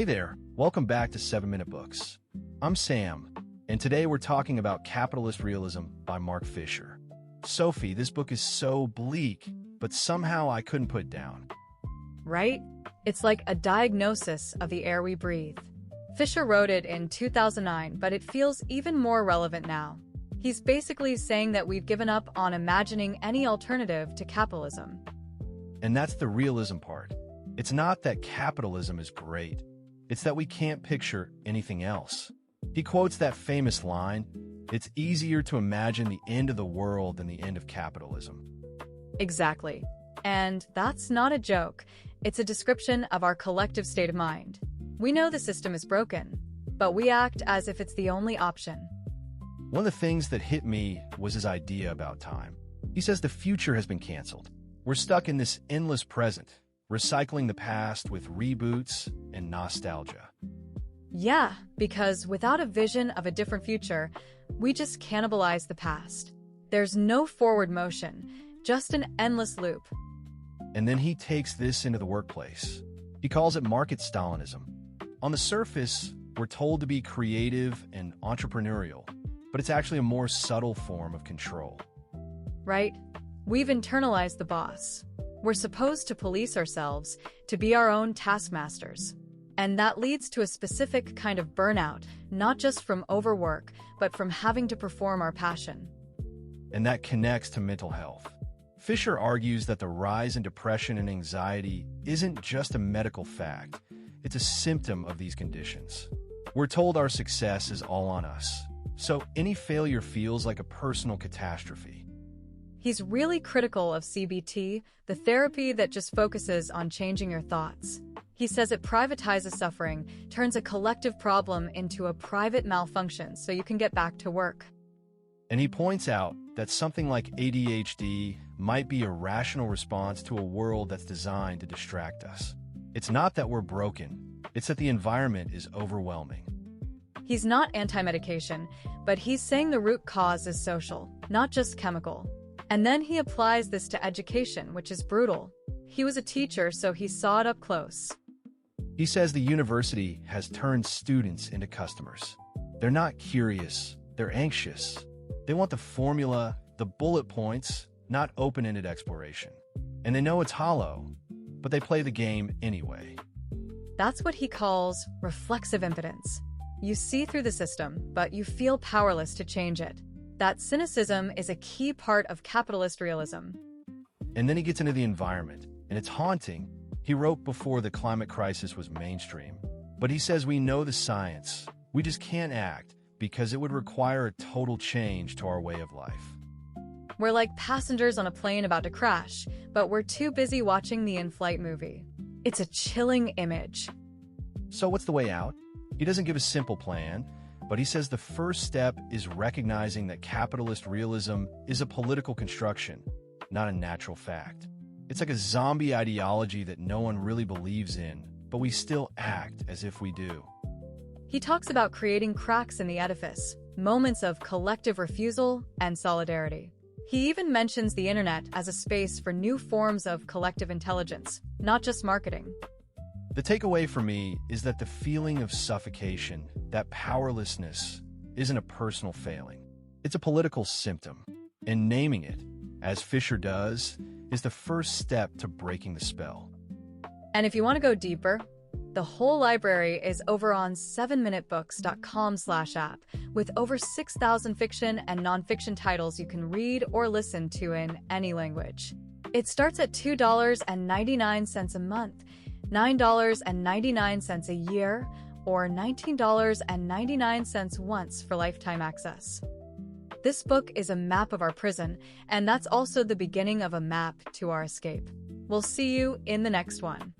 Hey there, welcome back to 7-Minute Books. I'm Sam, and today we're talking about Capitalist Realism by Mark Fisher. Sophie, this book is so bleak, but somehow I couldn't put it down. Right? It's like a diagnosis of the air we breathe. Fisher wrote it in 2009, but it feels even more relevant now. He's basically saying that we've given up on imagining any alternative to capitalism. And that's the realism part. It's not that capitalism is great. It's that we can't picture anything else. He quotes that famous line, "It's easier to imagine the end of the world than the end of capitalism." Exactly. And that's not a joke. It's a description of our collective state of mind. We know the system is broken, but we act as if it's the only option. One of the things that hit me was his idea about time. He says the future has been canceled. We're stuck in this endless present, recycling the past with reboots and nostalgia. Yeah, because without a vision of a different future, we just cannibalize the past. There's no forward motion, just an endless loop. And then he takes this into the workplace. He calls it market Stalinism. On the surface, we're told to be creative and entrepreneurial, but it's actually a more subtle form of control. Right? We've internalized the boss. We're supposed to police ourselves, to be our own taskmasters. And that leads to a specific kind of burnout, not just from overwork, but from having to perform our passion. And that connects to mental health. Fisher argues that the rise in depression and anxiety isn't just a medical fact, it's a symptom of these conditions. We're told our success is all on us, so any failure feels like a personal catastrophe. He's really critical of CBT, the therapy that just focuses on changing your thoughts. He says it privatizes suffering, turns a collective problem into a private malfunction so you can get back to work. And he points out that something like ADHD might be a rational response to a world that's designed to distract us. It's not that we're broken, it's that the environment is overwhelming. He's not anti-medication, but he's saying the root cause is social, not just chemical. And then he applies this to education, which is brutal. He was a teacher, so he saw it up close. He says the university has turned students into customers. They're not curious, they're anxious. They want the formula, the bullet points, not open-ended exploration. And they know it's hollow, but they play the game anyway. That's what he calls reflexive impotence. You see through the system, but you feel powerless to change it. That cynicism is a key part of capitalist realism. And then he gets into the environment, and it's haunting. He wrote before the climate crisis was mainstream. But he says we know the science. We just can't act because it would require a total change to our way of life. We're like passengers on a plane about to crash, but we're too busy watching the in-flight movie. It's a chilling image. So what's the way out? He doesn't give a simple plan, but he says the first step is recognizing that capitalist realism is a political construction, not a natural fact. It's like a zombie ideology that no one really believes in, but we still act as if we do. He talks about creating cracks in the edifice, moments of collective refusal and solidarity. He even mentions the internet as a space for new forms of collective intelligence, not just marketing. The takeaway for me is that the feeling of suffocation, that powerlessness, isn't a personal failing. It's a political symptom. And naming it, as Fisher does, is the first step to breaking the spell. And if you want to go deeper, the whole library is over on 7minutebooks.com/app with over 6,000 fiction and nonfiction titles you can read or listen to in any language. It starts at $2.99 a month, $9.99 a year, or $19.99 once for lifetime access. This book is a map of our prison, and that's also the beginning of a map to our escape. We'll see you in the next one.